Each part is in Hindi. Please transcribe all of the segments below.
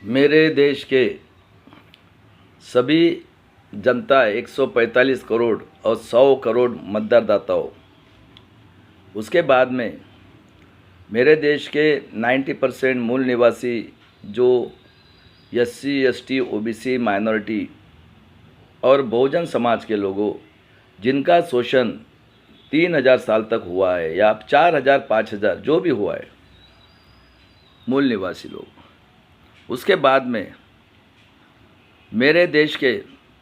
मेरे देश के सभी जनता 145 करोड़ और 100 करोड़ मतदाताओं, उसके बाद में मेरे देश के 90% मूल निवासी जो SC ST OBC माइनॉरिटी और बहुजन समाज के लोगों, जिनका शोषण 3000 साल तक हुआ है या 4000 5000 जो भी हुआ है, मूल निवासी लोग, उसके बाद में मेरे देश के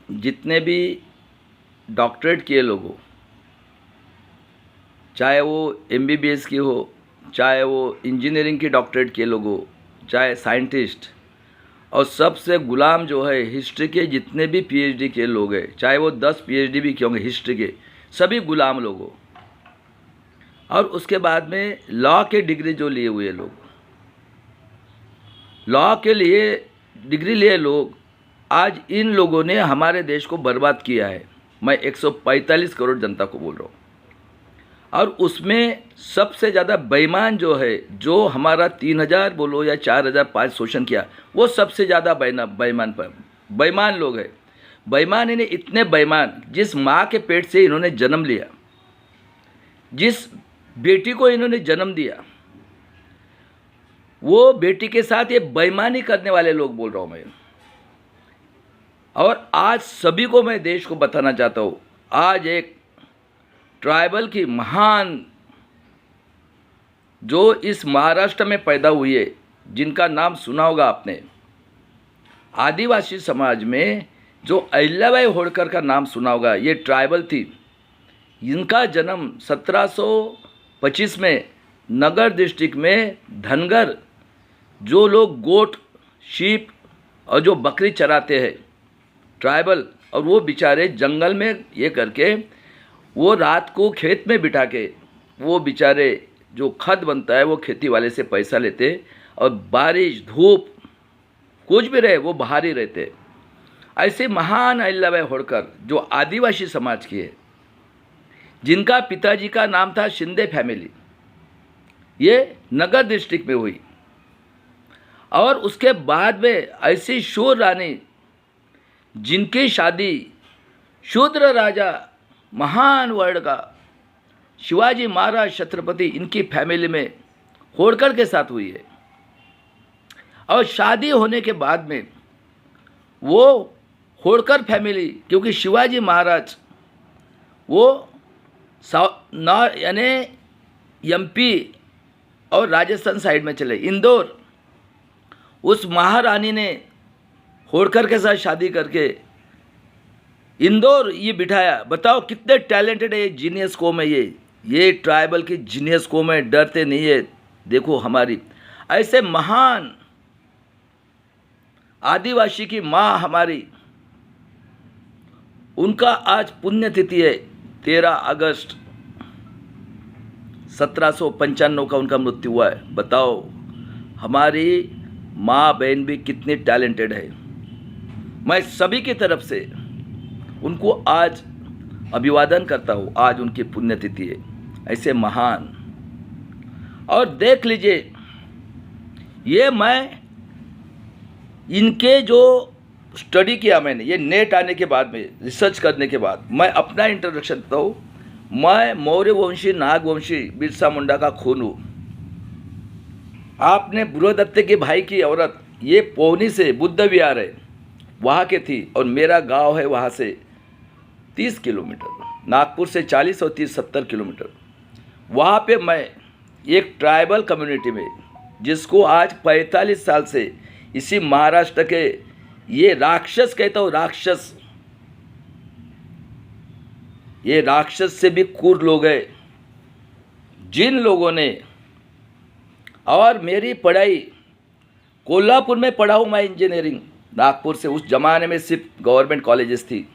जितने भी डॉक्टरेट किए लोगों, चाहे वो MBBS की हो, चाहे वो इंजीनियरिंग की डॉक्टरेट किए लोगों, चाहे साइंटिस्ट, और सबसे गुलाम जो है हिस्ट्री के जितने भी PhD के लोग हैं, चाहे वो 10 PhD भी किए होंगे हिस्ट्री के, सभी गुलाम लोगों, और उसके बाद में लॉ के डिग्री जो लिए हुए लोग, लॉ के लिए डिग्री लिए लोग, आज इन लोगों ने हमारे देश को बर्बाद किया है। मैं 145 करोड़ जनता को बोल रहा हूँ, और उसमें सबसे ज़्यादा बेईमान जो है, जो हमारा 3000 बोलो या 4005 शोषण किया, वो सबसे ज़्यादा बेईमान लोग हैं। बेईमान इन्हें इतने बेईमान, जिस माँ के पेट से इन्होंने जन्म लिया, जिस बेटी को इन्होंने जन्म दिया, वो बेटी के साथ ये बेईमानी करने वाले लोग बोल रहा हूँ मैं। और आज सभी को मैं देश को बताना चाहता हूँ, आज एक ट्राइबल की महान जो इस महाराष्ट्र में पैदा हुई है, जिनका नाम सुना होगा आपने, आदिवासी समाज में जो अहिल्याबाई होळकर का नाम सुना होगा, ये ट्राइबल थी। इनका जन्म 1725 में नगर डिस्ट्रिक्ट में धनगर, जो लोग गोट, शीप और जो बकरी चराते हैं, ट्राइबल, और वो बेचारे जंगल में ये करके, वो रात को खेत में बिठा के, वो बेचारे जो खत बनता है वो खेती वाले से पैसा लेते, और बारिश धूप कुछ भी रहे वो बाहर ही रहते। ऐसे महान अहिल्याबाई होळकर जो आदिवासी समाज की है, जिनका पिताजी का नाम था शिंदे फैमिली, ये नगर डिस्ट्रिक्ट में हुई। और उसके बाद में ऐसी शूर रानी, जिनकी शादी शूद्र राजा महान वर्ण का शिवाजी महाराज छत्रपति, इनकी फैमिली में होळकर के साथ हुई है। और शादी होने के बाद में वो होळकर फैमिली, क्योंकि शिवाजी महाराज वो यानी MP और राजस्थान साइड में चले, इंदौर, उस महारानी ने होळकर के साथ शादी करके इंदौर ये बिठाया। बताओ कितने टैलेंटेड है ये, जीनियस कौम है ये ट्राइबल की जीनियस कौम है, डरते नहीं है। देखो हमारी ऐसे महान आदिवासी की माँ हमारी, उनका आज पुण्यतिथि है 13 अगस्त 1795 का उनका मृत्यु हुआ है। बताओ हमारी माँ बहन भी कितनी टैलेंटेड है। मैं सभी की तरफ से उनको आज अभिवादन करता हूँ, आज उनकी पुण्यतिथि है, ऐसे महान। और देख लीजिए, ये मैं इनके जो स्टडी किया मैंने, ये नेट आने के बाद में रिसर्च करने के बाद, मैं अपना इंट्रोडक्शन देता हूँ। मैं मौर्य वंशी नागवंशी बिरसा मुंडा का खून हूँ। आपने बृहदत्त के भाई की औरत, ये पौनी से बुद्ध विहार है वहाँ के थी, और मेरा गांव है वहाँ से 30 किलोमीटर, नागपुर से 40 और 30-70 किलोमीटर। वहाँ पे मैं एक ट्राइबल कम्युनिटी में, जिसको आज 45 साल से इसी महाराष्ट्र के ये राक्षस कहता हूँ, राक्षस, ये राक्षस से भी क्रूर लोग हैं, जिन लोगों ने, और मेरी पढ़ाई कोल्हापुर में पढ़ा हूँ मैं इंजीनियरिंग, नागपुर से। उस ज़माने में सिर्फ गवर्नमेंट कॉलेजेस थी,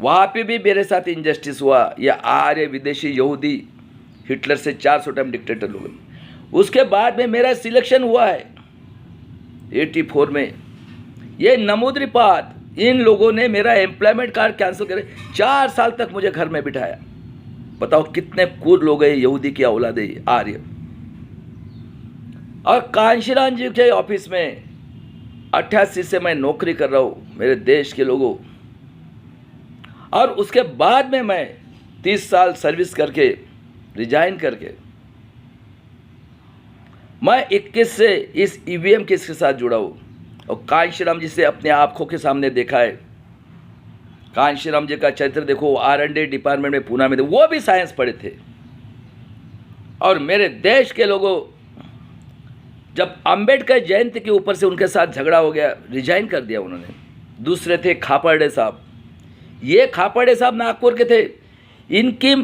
वहाँ पे भी मेरे साथ इनजस्टिस हुआ। ये आर्य विदेशी यहूदी हिटलर से 400 टाइम डिक्टेटर लोग। उसके बाद में मेरा सिलेक्शन हुआ है 84 में। ये नमूद्रीपाद, इन लोगों ने मेरा एम्प्लॉयमेंट कार्ड कैंसिल करे, 4 साल तक मुझे घर में बिठाया। बताओ कितने क्रूर लोग हैं, यहूदी की औलाद है आर्य। और कांशीराम जी के ऑफिस में 88 से मैं नौकरी कर रहा हूँ मेरे देश के लोगों, और उसके बाद में मैं 30 साल सर्विस करके रिजाइन करके मैं 21 से इस ईवीएम केस के साथ जुड़ा हूँ। और कांशीराम जी से अपने आँखों के सामने देखा है। कांशीराम जी का चरित्र देखो, R&D डिपार्टमेंट में पूना में थे, वो भी साइंस पढ़े थे। और मेरे देश के लोगों, जब अंबेडकर जयंती के ऊपर से उनके साथ झगड़ा हो गया, रिजाइन कर दिया उन्होंने। दूसरे थे खापर्डे साहब। ये खापर्डे साहब नागपुर के थे। इनकी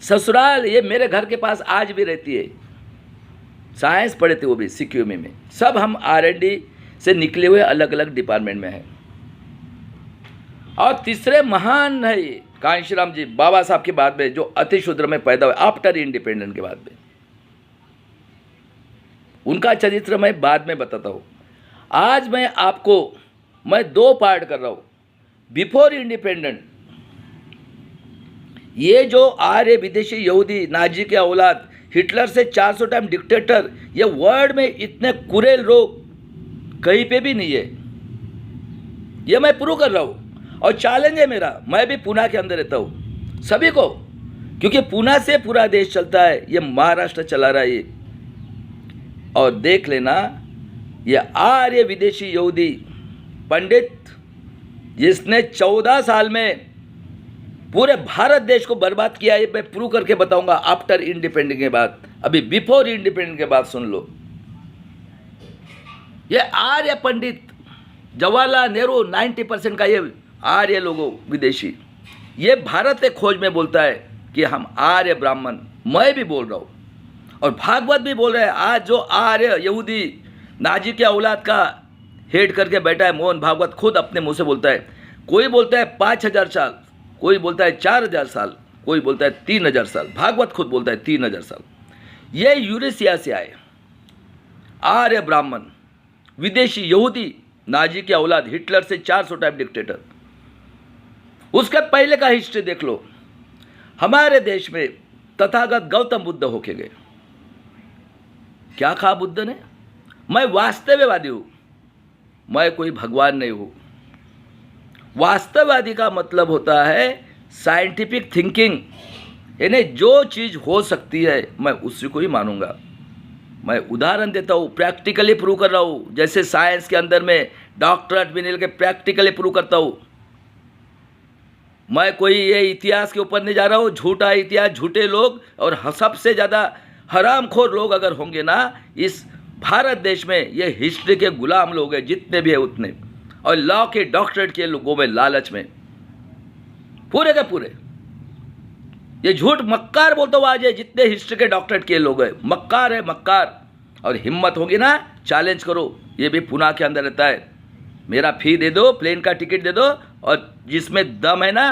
ससुराल ये मेरे घर के पास आज भी रहती है। साइंस पढ़े थे वो भी CQME में। सब हम R&D से निकले हुए अलग अलग डिपार्टमेंट में हैं। और तीसरे महान है ये कांशीराम जी, बाबा साहब के बाद में, जो अति शूद्र में पैदा हुए आफ्टर इंडिपेंडेंट के बाद में। उनका चरित्र मैं बाद में बताता हूँ। आज मैं 2 पार्ट कर रहा हूँ। बिफोर इंडिपेंडेंट, ये जो आर्य विदेशी यहूदी नाजी के औलाद, हिटलर से 400 टाइम डिक्टेटर, ये वर्ल्ड में इतने कुरेल लोग कहीं पे भी नहीं है। ये मैं प्रूव कर रहा हूँ और चैलेंज है मेरा। मैं भी पुणे के अंदर रहता हूँ सभी को, क्योंकि पुणे से पूरा देश चलता है। ये महाराष्ट्र चला रहा है ये। और देख लेना, ये आर्य विदेशी यहूदी पंडित जिसने 14 साल में पूरे भारत देश को बर्बाद किया, ये मैं प्रूव करके बताऊंगा आफ्टर इंडिपेंडेंस के बाद। अभी बिफोर इंडिपेंडेंस के बाद सुन लो। ये आर्य पंडित जवाहरलाल नेहरू 90% का ये आर्य लोगों विदेशी, ये भारत के खोज में बोलता है कि हम आर्य ब्राह्मण। मैं भी बोल रहा हूँ और भागवत भी बोल रहे हैं। आज जो आर्य यहूदी नाजी के औलाद का हेड करके बैठा है मोहन भागवत, खुद अपने मुंह से बोलता है। कोई बोलता है 5000 साल, कोई बोलता है 4000 साल, कोई बोलता है 3000 साल। भागवत खुद बोलता है 3000 साल। ये यूरेशिया से आए आर्य ब्राह्मण विदेशी यहूदी नाजी के औलाद, हिटलर से 400 टाइम डिक्टेटर। उसके पहले का हिस्ट्री देख लो। हमारे देश में तथागत गौतम बुद्ध होके गए। क्या कहा बुद्ध ने? मैं वास्तववादी हूं, मैं कोई भगवान नहीं हूं। वास्तववादी का मतलब होता है साइंटिफिक थिंकिंग, यानी जो चीज़ हो सकती है मैं उसी को ही मानूंगा। मैं उदाहरण देता हूँ, प्रैक्टिकली प्रूव कर रहा हूँ। जैसे साइंस के अंदर में डॉक्टरेट भी नहीं लेके प्रैक्टिकली प्रूव करता हूँ। मैं कोई ये इतिहास के ऊपर नहीं जा रहा हूँ। झूठा इतिहास, झूठे लोग और सबसे ज़्यादा हरामखोर लोग अगर होंगे ना इस भारत देश में, ये हिस्ट्री के गुलाम लोग हैं जितने भी है उतने। और लॉ के डॉक्टरेट के लोगों में लालच में पूरे के पूरे ये झूठ मक्कार बोलता हूँ। आज जितने हिस्ट्री के डॉक्टरेट के लोग हैं मक्कार है, मक्कार। और हिम्मत होगी ना चैलेंज करो। ये भी पुणे के अंदर रहता है। मेरा फी दे दो, प्लेन का टिकट दे दो, और जिसमें दम है ना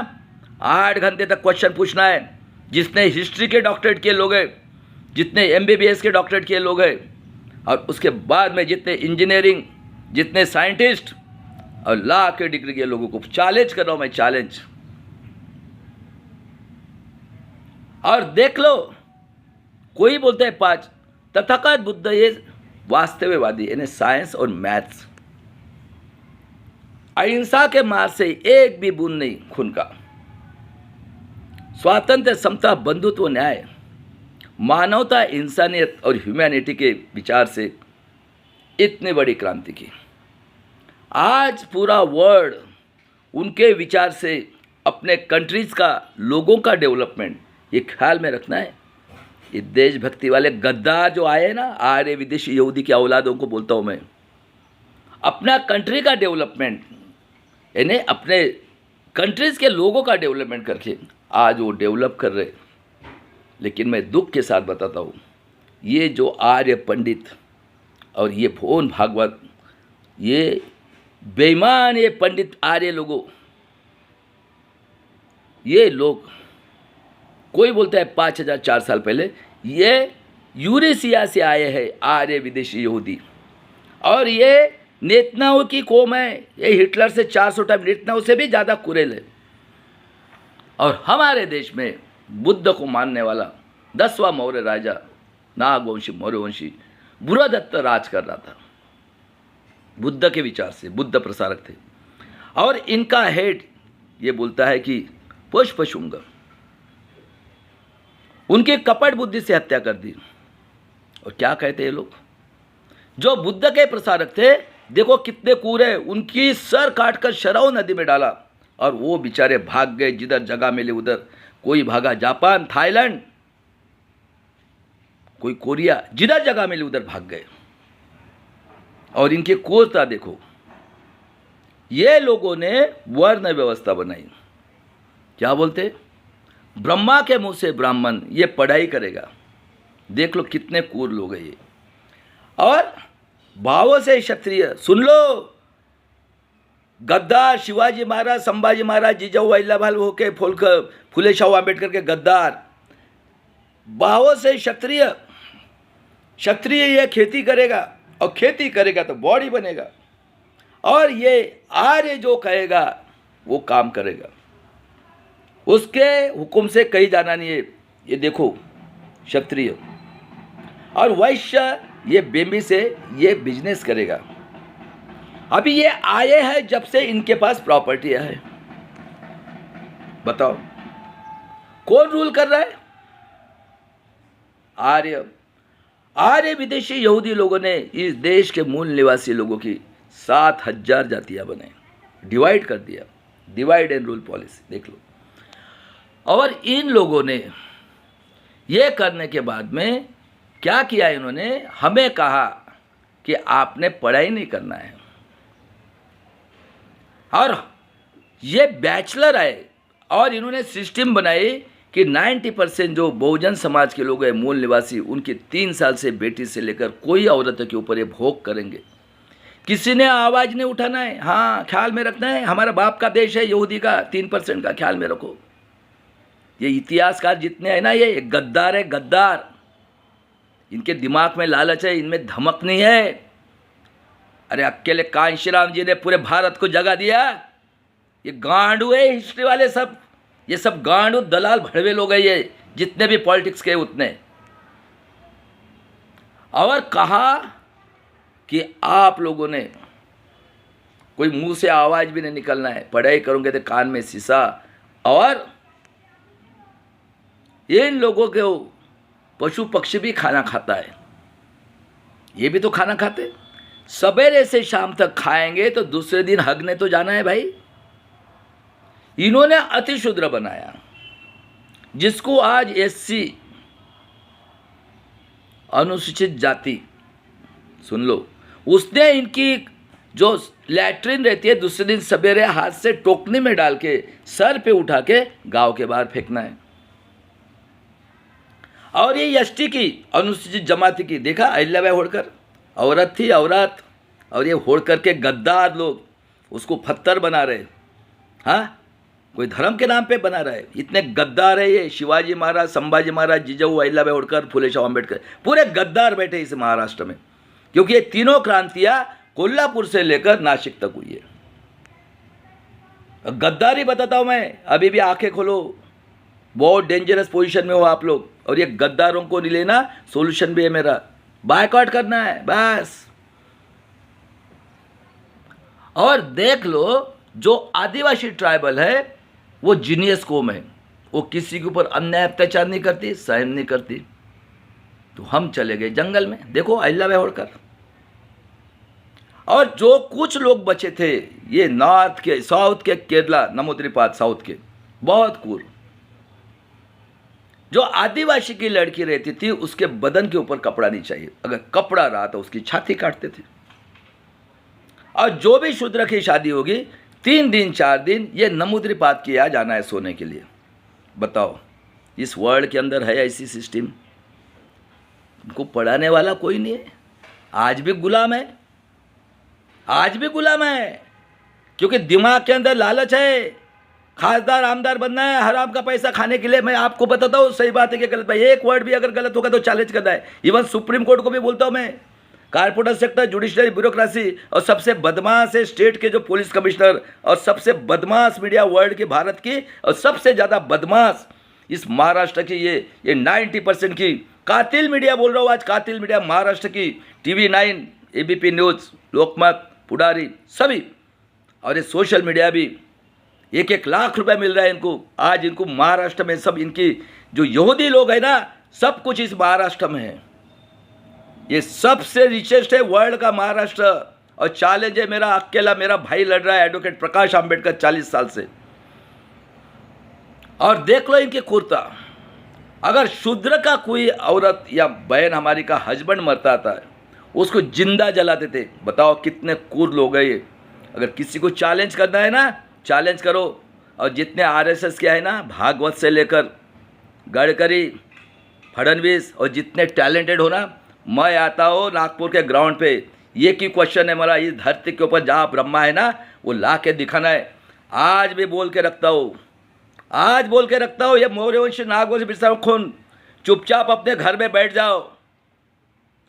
8 घंटे तक क्वेश्चन पूछना है। जितने हिस्ट्री के डॉक्टरेट के लोग हैं, जितने MBBS के डॉक्टरेट के लोग हैं, और उसके बाद में जितने इंजीनियरिंग, जितने साइंटिस्ट और लॉ के डिग्री के लोगों को चैलेंज कर रहा हूँ मैं, चैलेंज। और देख लो, कोई बोलता है 5। तथागत बुद्ध ये वास्तववादी, यानी साइंस और मैथ्स। अहिंसा के मार्ग से एक भी बूंद नहीं खून का। स्वातंत्र्य, समता, बंधुत्व, न्याय, मानवता, इंसानियत और ह्यूमैनिटी के विचार से इतनी बड़ी क्रांति की। आज पूरा वर्ल्ड उनके विचार से अपने कंट्रीज का, लोगों का डेवलपमेंट, ये ख्याल में रखना है। ये देशभक्ति वाले गद्दार जो आए ना, आर्य विदेशी यहूदी की औलादों को बोलता हूँ मैं, अपना कंट्री का डेवलपमेंट, यानी अपने कंट्रीज के लोगों का डेवलपमेंट करके आज वो डेवलप कर रहे। लेकिन मैं दुख के साथ बताता हूँ, ये जो आर्य पंडित और ये मोहन भागवत, ये बेईमान, ये पंडित आर्य लोगों, ये लोग, कोई बोलता है 5004 साल पहले, ये यूरेशिया से आए हैं आर्य विदेशी यहूदी। और ये नेतन्याहू की कौम है। ये हिटलर से 400 टाइम, नेतन्याहू से भी ज़्यादा कुरेल है। और हमारे देश में बुद्ध को मानने वाला 10वां मौर्य राजा नागवंशी, मौर्यवंशी बुरादत्त राज कर रहा था। बुद्ध के विचार से, बुद्ध प्रसारक थे। और इनका हेड ये बोलता है कि पुष्प शुंग, उनकी कपट बुद्धि से हत्या कर दी। और क्या कहते हैं लोग, जो बुद्ध के प्रसारक थे, देखो कितने क्रूर है, उनकी सर काटकर शराव नदी में डाला और वो बेचारे भाग गए, जिधर जगह मिले उधर। कोई भागा जापान, थाईलैंड, कोई कोरिया, जिधर जगह मिले उधर भाग गए। और इनकी क्रूरता देखो, ये लोगों ने वर्ण व्यवस्था बनाई। क्या बोलते, ब्रह्मा के मुंह से ब्राह्मण, ये पढ़ाई करेगा। देख लो कितने क्रूर लोग हैं ये। और भावों से क्षत्रिय, सुन लो, गद्दार शिवाजी महाराज, संभाजी महाराज, जिजाऊ अहिल्याबाई होके फुले शाह आंबेडकर के गद्दार। भावों से क्षत्रिय, क्षत्रिय ये खेती करेगा और खेती करेगा तो बॉडी बनेगा। और ये आर्य जो कहेगा वो काम करेगा, उसके हुक्म से कहीं जाना नहीं है। ये देखो क्षत्रिय। और वैश्य ये बेम्बी से ये बिजनेस करेगा। अभी ये आए हैं जब से इनके पास प्रॉपर्टी है। बताओ कौन रूल कर रहा है, आर्य। आर्य विदेशी यहूदी लोगों ने इस देश के मूल निवासी लोगों की 7,000 जातियां बनाई, डिवाइड कर दिया, डिवाइड एंड रूल पॉलिसी, देख लो। और इन लोगों ने ये करने के बाद में क्या किया, इन्होंने हमें कहा कि आपने पढ़ाई नहीं करना है। और ये बैचलर आए और इन्होंने सिस्टम बनाई कि 90% जो बहुजन समाज के लोग हैं, मूल निवासी, उनकी 3 साल से बेटी से लेकर कोई औरत के ऊपर ये भोग करेंगे। किसी ने आवाज़ नहीं उठाना है। हाँ, ख्याल में रखना है, हमारा बाप का देश है यहूदी का, 3% का ख्याल में रखो। ये इतिहासकार जितने हैं ना, ये गद्दार है, गद्दार। इनके दिमाग में लालच है, इनमें धमक नहीं है। अरे अकेले कांशीराम जी ने पूरे भारत को जगा दिया। ये गांडू है हिस्ट्री वाले सब, ये सब गांडू दलाल भड़वे लोग हैं ये, जितने भी पॉलिटिक्स के उतने। और कहा कि आप लोगों ने कोई मुंह से आवाज भी नहीं निकलना है, पढ़ाई करोगे तो कान में शीशा। और इन लोगों के पशु पक्षी भी खाना खाता है, ये भी तो खाना खाते। सवेरे से शाम तक खाएंगे तो दूसरे दिन हगने तो जाना है भाई। इन्होंने अतिशूद्र बनाया, जिसको आज एससी, अनुसूचित जाति, सुन लो, उसने इनकी जो लैट्रिन रहती है दूसरे दिन सवेरे हाथ से टोकनी में डाल के सर पे उठा के गांव के बाहर फेंकना है। और ये एसटी की, अनुसूचित जमाती की, देखा अहिल्याबाई होड़कर औरत थी, औरत। और ये होड़कर के गद्दार लोग उसको पत्थर बना रहे। हाँ, कोई धर्म के नाम पे बना रहा है। इतने गद्दार है ये, शिवाजी महाराज, संभाजी महाराज, जिजाऊ अहिल्याबाई होड़कर, फुले शाह आंबेडकर, पूरे गद्दार बैठे इस महाराष्ट्र में। क्योंकि ये तीनों क्रांतियां कोल्हापुर से लेकर नासिक तक हुई है। गद्दारी बताता हूं मैं, अभी भी आंखें खोलो, बहुत डेंजरस पोजीशन में हो आप लोग। और ये गद्दारों को नहीं लेना, सॉल्यूशन भी है मेरा, बायकॉट करना है बस। और देख लो, जो आदिवासी ट्राइबल है वो जीनियस कौम है, वो किसी के ऊपर अन्याय अत्याचार नहीं करती, सहन नहीं करती। तो हम चले गए जंगल में, देखो अहिल्याबाई होड़कर। और जो कुछ लोग बचे थे, ये नॉर्थ के, साउथ के, केरला, नमोद्रिपाद साउथ के, बहुत क्रूर। जो आदिवासी की लड़की रहती थी, उसके बदन के ऊपर कपड़ा नहीं चाहिए, अगर कपड़ा रहा तो उसकी छाती काटते थे। और जो भी शूद्र की शादी होगी, 3 दिन 4 दिन ये नमोद्रिपाद के यहाँ जाना है सोने के लिए। बताओ, इस वर्ल्ड के अंदर है ऐसी सिस्टम? उनको पढ़ाने वाला कोई नहीं है। आज भी गुलाम है, आज भी गुलाम है, क्योंकि दिमाग के अंदर लालच है। खासदार आमदार बनना है, हराम का पैसा खाने के लिए। मैं आपको बताता हूँ, सही बात है कि गलत, भाई एक वर्ड भी अगर गलत होगा तो चैलेंज करना है। इवन सुप्रीम कोर्ट को भी बोलता हूँ मैं। कारपोरेटर सेक्टर, जुडिशरी, ब्यूरोक्रेसी, और सबसे बदमाश है स्टेट के जो पुलिस कमिश्नर, और सबसे बदमाश मीडिया वर्ल्ड की, भारत की, और सबसे ज़्यादा बदमाश इस महाराष्ट्र की ये 90% की कातिल मीडिया बोल रहा हूँ आज, कातिल मीडिया महाराष्ट्र की, TV9, ABP न्यूज़, लोकमत, पुडारी सभी, और ये सोशल मीडिया भी, 1-1 लाख रुपए मिल रहा है इनको। आज इनको महाराष्ट्र में सब इनकी जो यहूदी लोग हैं ना, सब कुछ इस महाराष्ट्र में है। ये सबसे रिचेस्ट है वर्ल्ड का महाराष्ट्र। और चैलेंज है मेरा अकेला, मेरा भाई लड़ रहा है एडवोकेट प्रकाश आंबेडकर 40 साल से। और देख लो इनके कुर्ता, अगर शूद्र का कोई औरत या बहन हमारी का हस्बैंड मरता था उसको जिंदा जलाते थे। बताओ कितने क्रूर लोग हैं ये। अगर किसी को चैलेंज करना है ना, चैलेंज करो। और जितने आरएसएस के है ना, भागवत से लेकर गडकरी, फडणवीस, और जितने टैलेंटेड हो ना, मैं आता हूँ नागपुर के ग्राउंड पे। ये की क्वेश्चन है मेरा, इस धरती के ऊपर जहाँ ब्रह्मा है ना, वो ला के दिखाना है। आज भी बोल के रखता हूँ, आज बोल के रखता हूँ, ये मौर्यवंशी नागवंशी बिरसा खून, चुपचाप अपने घर में बैठ जाओ,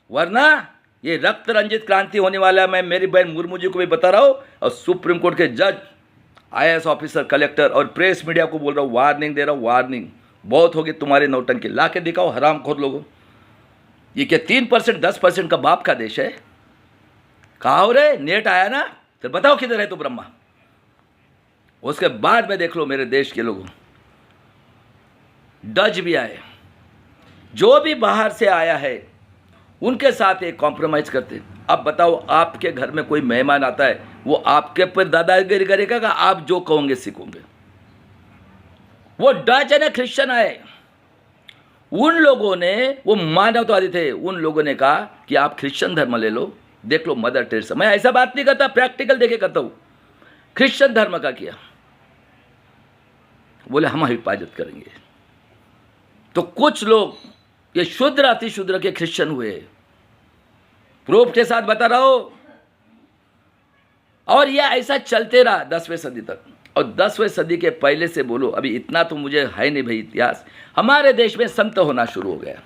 वरना ये रक्त रंजित क्रांति होने वाला है। मैं मेरी बहन मुर्मू जी को भी बता रहा हूँ, और सुप्रीम कोर्ट के जज, IAS ऑफिसर, कलेक्टर और प्रेस मीडिया को बोल रहा हूँ, वार्निंग दे रहा हूँ, वार्निंग। बहुत होगी तुम्हारे नौटंकी, ला के दिखाओ हरामखोर लोगों। ये क्या 3% 10% का बाप का देश है? कहाँ हो रे? नेट आया ना, तो बताओ किधर है तो ब्रह्मा। उसके बाद में देख लो मेरे देश के लोगों, डच भी आए, जो भी बाहर से आया है उनके साथ एक कॉम्प्रोमाइज करते। अब बताओ, आपके घर में कोई मेहमान आता है, वो आपके पर दादागिरी करेगा कि आप जो कहोगे सीखोगे? वो डच ने क्रिश्चियन आए, उन लोगों ने, वो मानवतावादी थे, उन लोगों ने कहा कि आप क्रिश्चियन धर्म ले लो। देख लो मदर टेरेसा, मैं ऐसा बात नहीं करता, प्रैक्टिकल देखे करता हूँ। क्रिश्चियन धर्म का किया, बोले हम हिफाजत करेंगे। तो कुछ लोग ये शुद्र अति शुद्र के क्रिश्चियन हुए, प्रूफ के साथ बता रहा हूं। और यह ऐसा चलते रहा 10वीं सदी तक। और 10वीं सदी के पहले से बोलो, अभी इतना तो मुझे है नहीं भाई इतिहास, हमारे देश में संत होना शुरू हो गया।